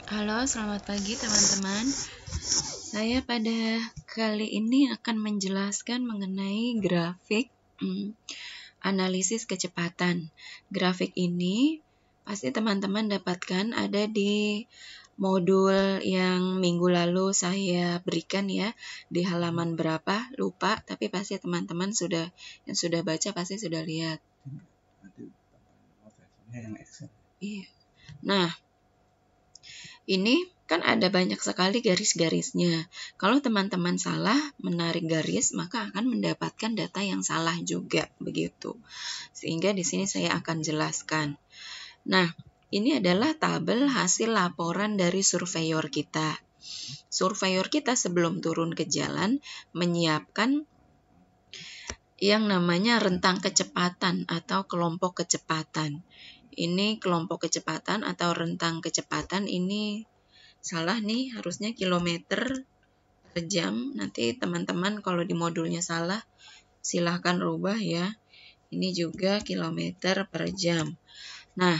Halo, selamat pagi teman-teman. Saya pada kali ini akan menjelaskan mengenai grafik analisis kecepatan. Grafik ini pasti teman-teman dapatkan ada di modul yang minggu lalu saya berikan ya, di halaman berapa lupa, tapi pasti teman-teman yang sudah baca pasti sudah lihat. Iya. Nah, ini kan ada banyak sekali garis-garisnya. Kalau teman-teman salah menarik garis, maka akan mendapatkan data yang salah juga, begitu. Sehingga di sini saya akan jelaskan. Nah, ini adalah tabel hasil laporan dari surveyor kita. Surveyor kita sebelum turun ke jalan menyiapkan yang namanya rentang kecepatan atau kelompok kecepatan. Ini kelompok kecepatan atau rentang kecepatan ini salah nih, harusnya kilometer per jam. Nanti teman-teman kalau di modulnya salah, silahkan rubah ya. Ini juga kilometer per jam. Nah,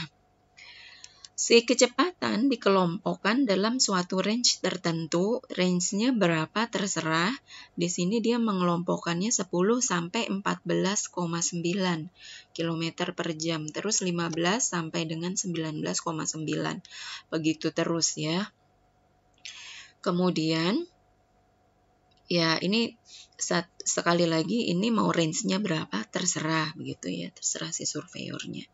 si kecepatan dikelompokkan dalam suatu range tertentu. Range-nya berapa terserah. Di sini dia mengelompokkannya 10 sampai 14,9 km per jam. Terus 15 sampai dengan 19,9. Begitu terus ya. Kemudian, ya ini sekali lagi ini mau range-nya berapa terserah begitu ya, terserah si surveyornya.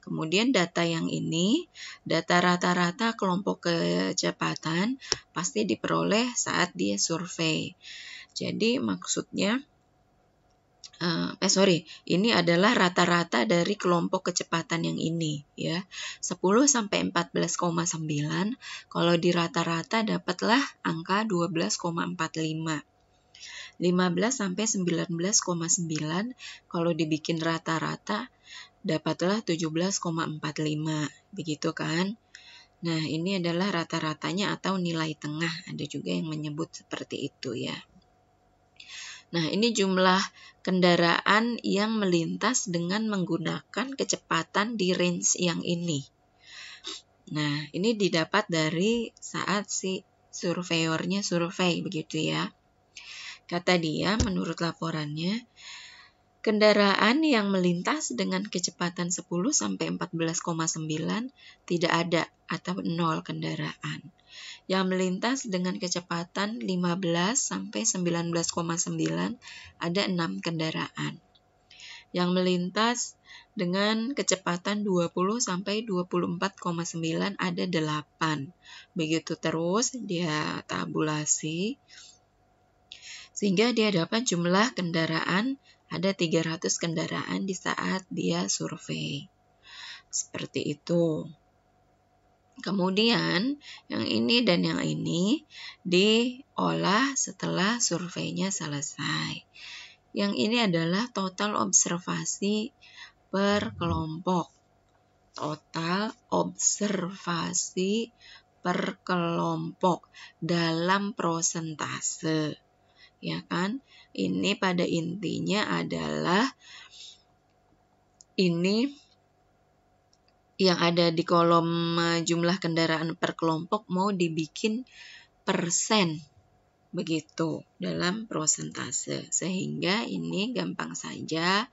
Kemudian data yang ini, data rata-rata kelompok kecepatan pasti diperoleh saat dia survei. Jadi maksudnya, ini adalah rata-rata dari kelompok kecepatan yang ini ya. 10 sampai 14,9, kalau di rata-rata dapatlah angka 12,45. 15 sampai 19,9, kalau dibikin rata-rata dapatlah 17,45. Begitu kan? Nah, ini adalah rata-ratanya atau nilai tengah. Ada juga yang menyebut seperti itu ya. Nah, ini jumlah kendaraan yang melintas dengan menggunakan kecepatan di range yang ini. Nah, ini didapat dari saat si surveyornya survei, begitu ya. Kata dia, menurut laporannya, kendaraan yang melintas dengan kecepatan 10 sampai 14,9 tidak ada atau 0 kendaraan. Yang melintas dengan kecepatan 15 sampai 19,9 ada 6 kendaraan. Yang melintas dengan kecepatan 20 sampai 24,9 ada 8. Begitu terus dia tabulasi sehingga dia dapat jumlah kendaraan ada 300 kendaraan di saat dia survei. Seperti itu. Kemudian yang ini dan yang ini diolah setelah surveinya selesai. Yang ini adalah total observasi per kelompok. Total observasi per kelompok dalam prosentase. Ya kan? Ini pada intinya adalah ini yang ada di kolom jumlah kendaraan per kelompok mau dibikin persen begitu dalam prosentase, sehingga ini gampang saja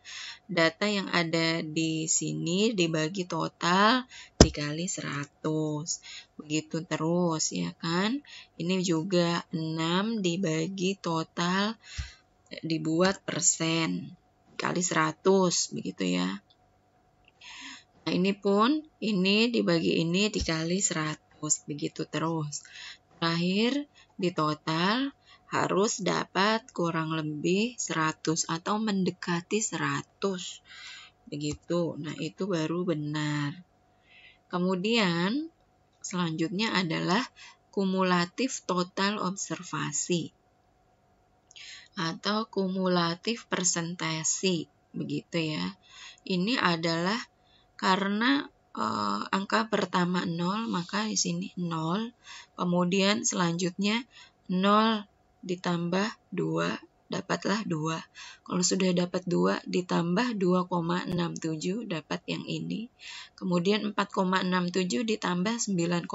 data yang ada di sini dibagi total dikali 100 begitu terus ya kan. Ini juga 6 dibagi total dibuat persen kali 100 begitu ya. Nah, ini pun ini dibagi ini dikali 100 begitu terus. Terakhir di total harus dapat kurang lebih 100 atau mendekati 100 begitu. Nah, itu baru benar. Kemudian selanjutnya adalah kumulatif total observasi atau kumulatif persentase begitu ya. Ini adalah karena angka pertama 0, maka di sini 0. Kemudian selanjutnya 0 ditambah 2, dapatlah 2. Kalau sudah dapat 2 ditambah 2,67 dapat yang ini. Kemudian 4,67 ditambah 9,67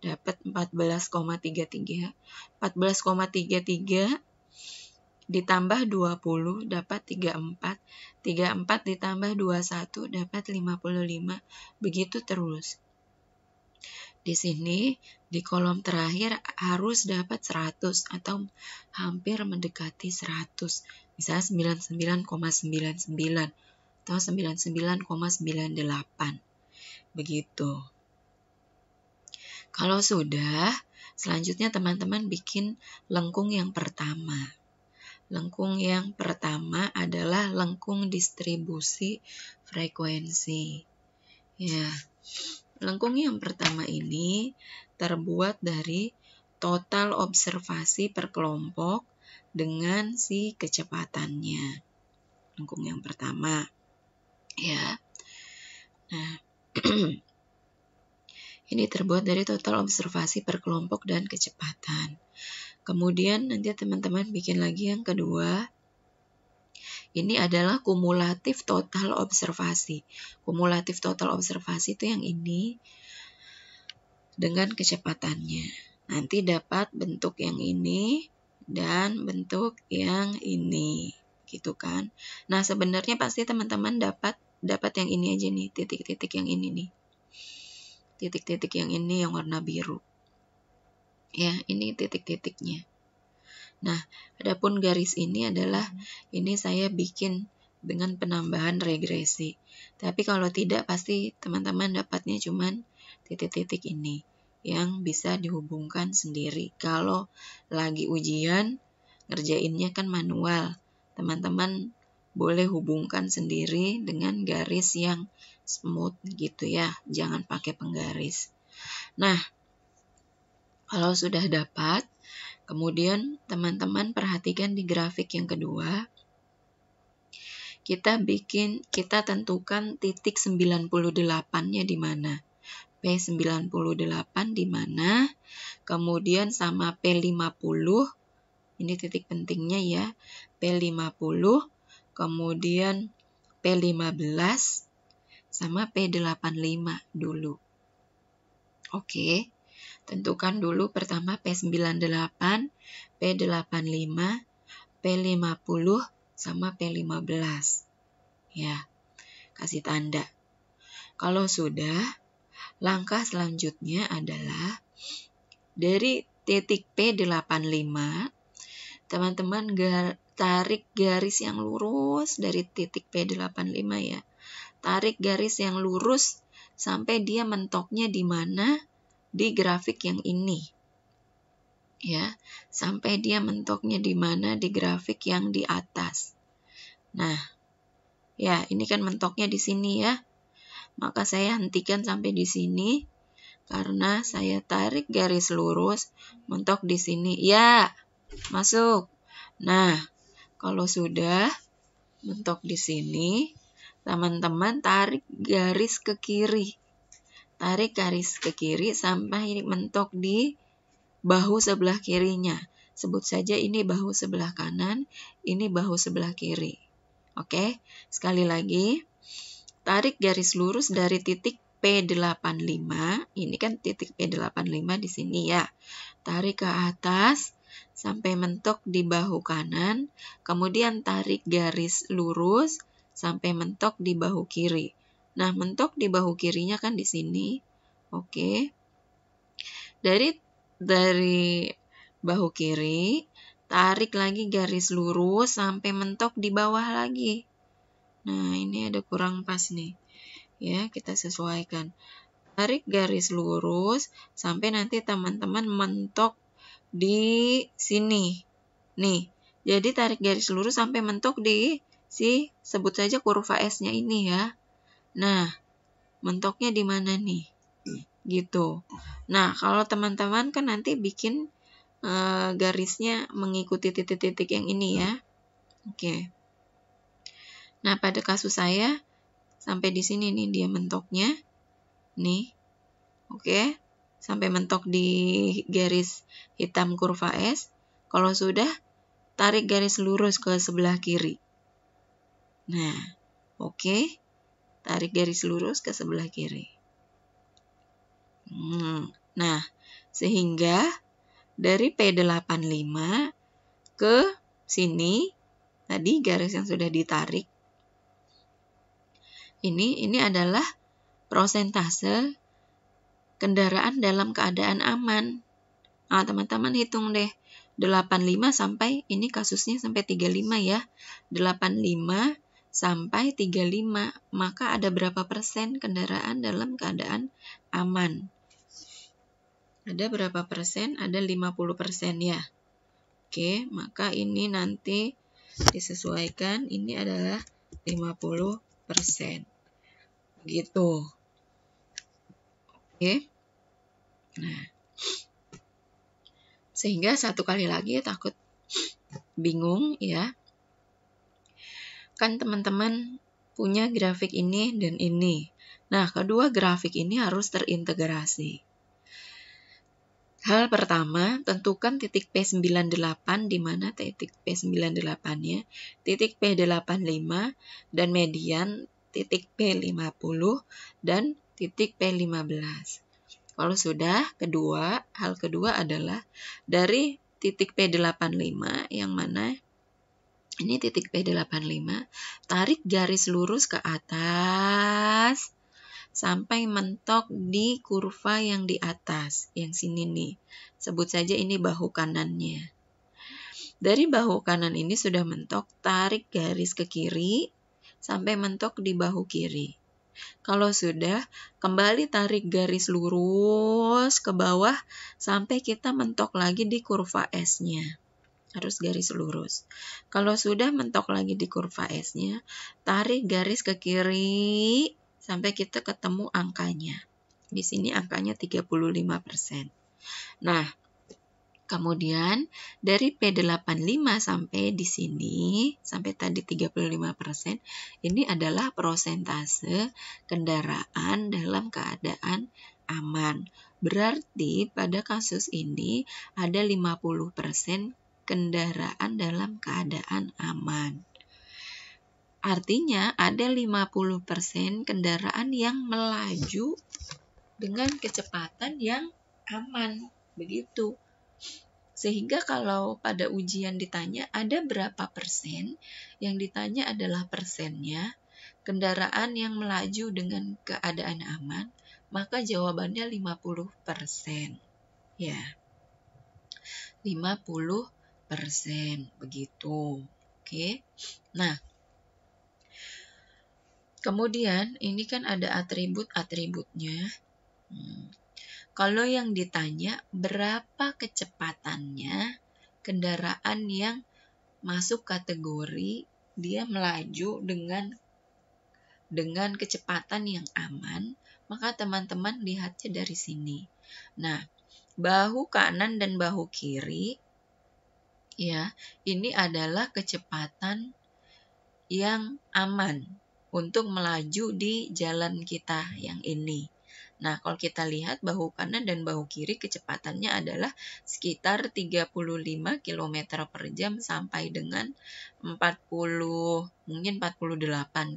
dapat 14,33. 14,33 ditambah 20 dapat 34. 34 ditambah 21 dapat 55. Begitu terus. Di sini di kolom terakhir harus dapat 100 atau hampir mendekati 100. Misalnya 99,99 atau 99,98. Begitu. Kalau sudah, selanjutnya teman-teman bikin lengkung yang pertama. Lengkung yang pertama adalah lengkung distribusi frekuensi. Ya. Lengkung yang pertama ini terbuat dari total observasi per kelompok dengan si kecepatannya. Lengkung yang pertama. Ya. Nah, ini terbuat dari total observasi per kelompok dan kecepatan. Kemudian nanti teman-teman bikin lagi yang kedua. Ini adalah kumulatif total observasi. Kumulatif total observasi itu yang ini dengan kecepatannya. Nanti dapat bentuk yang ini dan bentuk yang ini. Gitu kan. Nah, sebenarnya pasti teman-teman dapat yang ini aja nih, titik-titik yang ini nih. Titik-titik yang ini yang warna biru. Ya, ini titik-titiknya. Nah, adapun garis ini adalah ini saya bikin dengan penambahan regresi. Tapi kalau tidak pasti teman-teman dapatnya cuman titik-titik ini yang bisa dihubungkan sendiri. Kalau lagi ujian ngerjainnya kan manual. Teman-teman boleh hubungkan sendiri dengan garis yang smooth gitu ya. Jangan pakai penggaris. Nah, kalau sudah dapat, kemudian teman-teman perhatikan di grafik yang kedua. Kita tentukan titik 98-nya di mana. P98 di mana, kemudian sama P50, ini titik pentingnya ya, P50, kemudian P15, sama P85 dulu. Oke, tentukan dulu pertama P98, P85, P50, sama P15. Ya, kasih tanda. Kalau sudah, langkah selanjutnya adalah dari titik P85, teman-teman tarik garis yang lurus dari titik P85 ya. Tarik garis yang lurus sampai dia mentoknya di mana? Di grafik yang ini. Ya, sampai dia mentoknya di mana? Di grafik yang di atas. Nah, ya, ini kan mentoknya di sini ya. Maka saya hentikan sampai di sini karena saya tarik garis lurus mentok di sini. Ya, masuk. Nah, kalau sudah mentok di sini, teman-teman tarik garis ke kiri. Tarik garis ke kiri sampai mentok di bahu sebelah kirinya. Sebut saja ini bahu sebelah kanan, ini bahu sebelah kiri. Oke, sekali lagi. Tarik garis lurus dari titik P85. Ini kan titik P85 di sini ya. Tarik ke atas sampai mentok di bahu kanan. Kemudian tarik garis lurus sampai mentok di bahu kiri. Nah, mentok di bahu kirinya kan di sini. Oke. Dari bahu kiri, tarik lagi garis lurus sampai mentok di bawah lagi. Nah, ini ada kurang pas nih. Ya, kita sesuaikan. Tarik garis lurus sampai nanti teman-teman mentok di sini. Nih, jadi tarik garis lurus sampai mentok di sebut saja kurva S-nya ini ya. Nah, mentoknya di mana nih? Gitu. Nah, kalau teman-teman kan nanti bikin garisnya mengikuti titik-titik yang ini ya. Oke. Nah, pada kasus saya sampai di sini nih dia mentoknya. Nih. Oke. Sampai mentok di garis hitam kurva S. Kalau sudah, tarik garis lurus ke sebelah kiri. Nah, oke. Tarik garis lurus ke sebelah kiri. Nah, Sehingga dari P85 ke sini, tadi garis yang sudah ditarik, ini adalah prosentase kendaraan dalam keadaan aman. Nah, teman-teman hitung deh. 85 sampai, ini kasusnya sampai 35 ya. 85 sampai 35, maka ada berapa persen kendaraan dalam keadaan aman? Ada berapa persen? Ada 50% ya. Oke, maka ini nanti disesuaikan, ini adalah 50%. Begitu. Oke. Nah, sehingga satu kali lagi takut bingung ya. Kan teman-teman punya grafik ini dan ini. Nah, kedua grafik ini harus terintegrasi. Hal pertama, tentukan titik P98 di mana titik P98-nya, titik P85 dan median titik P50 dan titik P15. Kalau sudah, hal kedua adalah dari titik P85 yang mana ini titik P85, tarik garis lurus ke atas sampai mentok di kurva yang di atas, yang sini nih. Sebut saja ini bahu kanannya. Dari bahu kanan ini sudah mentok, tarik garis ke kiri sampai mentok di bahu kiri. Kalau sudah, kembali tarik garis lurus ke bawah sampai kita mentok lagi di kurva S-nya. Harus garis lurus. Kalau sudah mentok lagi di kurva S-nya, tarik garis ke kiri sampai kita ketemu angkanya. Di sini angkanya 35%. Nah, kemudian dari P85 sampai di sini, sampai tadi 35%, ini adalah prosentase kendaraan dalam keadaan aman. Berarti pada kasus ini ada 50% kendaraan dalam keadaan aman. Artinya ada 50% kendaraan yang melaju dengan kecepatan yang aman, begitu. Sehingga kalau pada ujian ditanya ada berapa persen, yang ditanya adalah persennya, kendaraan yang melaju dengan keadaan aman, maka jawabannya 50%. Ya, 50%, begitu. Oke. Nah, kemudian ini kan ada atribut-atributnya. Kalau yang ditanya berapa kecepatannya kendaraan yang masuk kategori dia melaju dengan kecepatan yang aman, maka teman-teman lihatnya dari sini. Nah, bahu kanan dan bahu kiri ya, ini adalah kecepatan yang aman untuk melaju di jalan kita yang ini. Nah, kalau kita lihat bahu kanan dan bahu kiri kecepatannya adalah sekitar 35 km per jam sampai dengan 48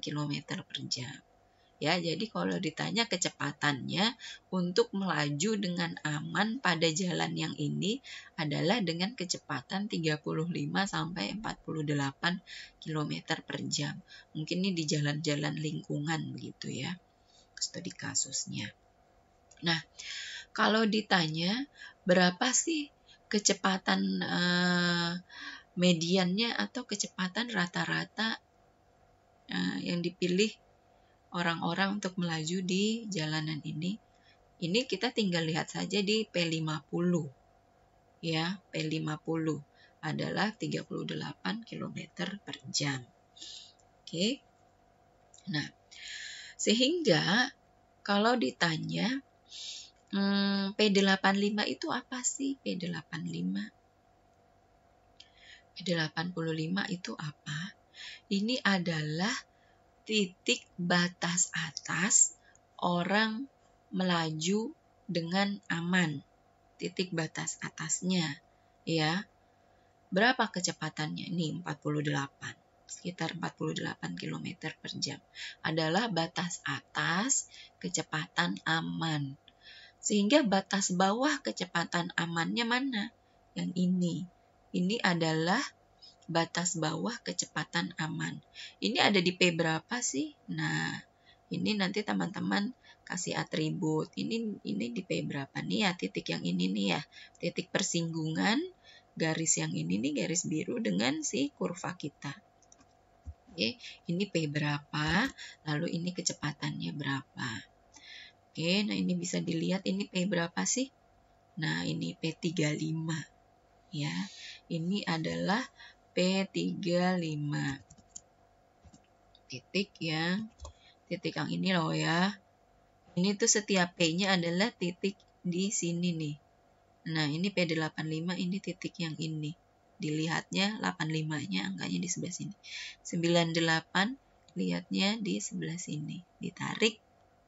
km per jam. Ya, jadi kalau ditanya kecepatannya untuk melaju dengan aman pada jalan yang ini adalah dengan kecepatan 35 sampai 48 km per jam. Mungkin ini di jalan-jalan lingkungan begitu ya, studi kasusnya. Nah, kalau ditanya berapa sih kecepatan mediannya atau kecepatan rata-rata yang dipilih orang-orang untuk melaju di jalanan ini kita tinggal lihat saja di P50. Ya, P50 adalah 38 km per jam. Oke. Nah, sehingga kalau ditanya P85 itu apa sih? P85 itu apa? Ini adalah titik batas atas orang melaju dengan aman. Titik batas atasnya ya. Berapa kecepatannya? Ini 48. Sekitar 48 km per jam. Adalah batas atas kecepatan aman. Sehingga batas bawah kecepatan amannya mana? Yang ini. Ini adalah batas bawah kecepatan aman. Ini ada di P berapa sih? Nah, ini nanti teman-teman kasih atribut. Ini di P berapa nih ya? Titik yang ini nih ya. Titik persinggungan garis yang ini nih, garis biru dengan si kurva kita. Oke, ini P berapa? Lalu ini kecepatannya berapa? Oke, nah ini bisa dilihat ini P berapa sih? Nah, ini P35. Ya, ini adalah P35. Titik yang ini loh ya. Ini tuh setiap P-nya adalah titik di sini nih. Nah, ini P85, ini titik yang ini. Dilihatnya 85-nya angkanya di sebelah sini. 98 lihatnya di sebelah sini. Ditarik,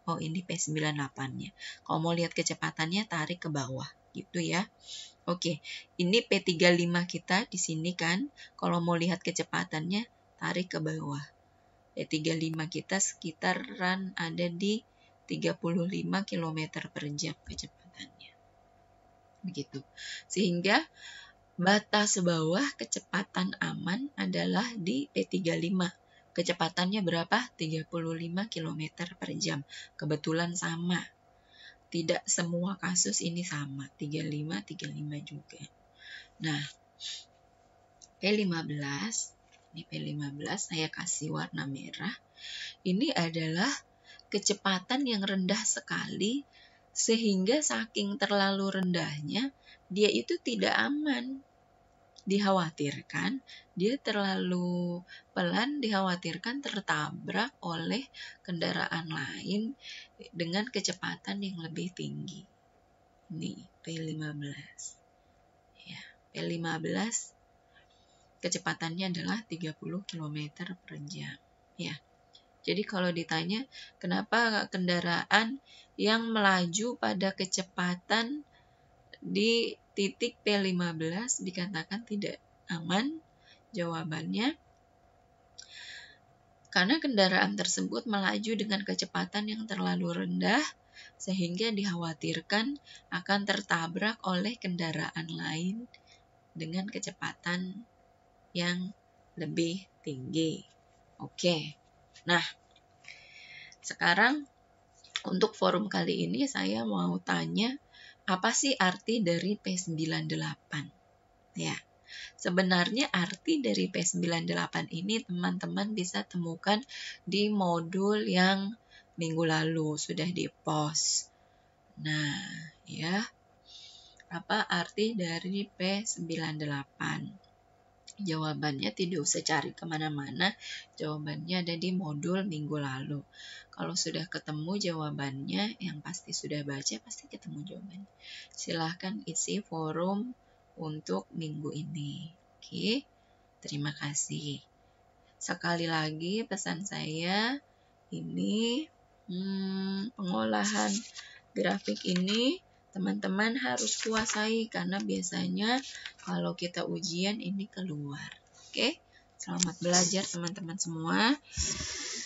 oh ini P98-nya. Kalau mau lihat kecepatannya tarik ke bawah gitu ya. Oke, ini P35 kita di sini kan. Kalau mau lihat kecepatannya tarik ke bawah. P35 kita sekitaran ada di 35 km per jam kecepatannya. Begitu. Sehingga batas bawah kecepatan aman adalah di P35. Kecepatannya berapa? 35 km per jam. Kebetulan sama. Tidak semua kasus ini sama. 35 juga. Nah, P15, ini P15 saya kasih warna merah. Ini adalah kecepatan yang rendah sekali sehingga saking terlalu rendahnya dia itu tidak aman. Dikhawatirkan dia terlalu pelan, dikhawatirkan tertabrak oleh kendaraan lain dengan kecepatan yang lebih tinggi. Ini P15. Ya, P15 kecepatannya adalah 30 km per jam. Ya. Jadi kalau ditanya kenapa kendaraan yang melaju pada kecepatan di titik P15 dikatakan tidak aman, jawabannya karena kendaraan tersebut melaju dengan kecepatan yang terlalu rendah sehingga dikhawatirkan akan tertabrak oleh kendaraan lain dengan kecepatan yang lebih tinggi. Oke. Nah, sekarang untuk forum kali ini saya mau tanya apa sih arti dari P98? Ya, sebenarnya arti dari P98 ini teman-teman bisa temukan di modul yang minggu lalu sudah di-post. Nah, ya, apa arti dari P98? Jawabannya tidak usah cari kemana-mana, jawabannya ada di modul minggu lalu. Kalau sudah ketemu jawabannya, yang pasti sudah baca, pasti ketemu jawabannya. Silahkan isi forum untuk minggu ini. Oke, terima kasih. Sekali lagi pesan saya, ini pengolahan grafik ini teman-teman harus kuasai karena biasanya kalau kita ujian ini keluar. Oke, selamat belajar teman-teman semua.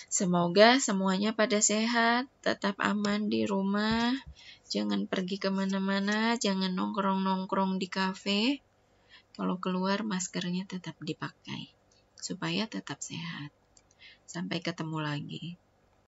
Semoga semuanya pada sehat, tetap aman di rumah, jangan pergi kemana-mana, jangan nongkrong-nongkrong di kafe. Kalau keluar maskernya tetap dipakai supaya tetap sehat. Sampai ketemu lagi.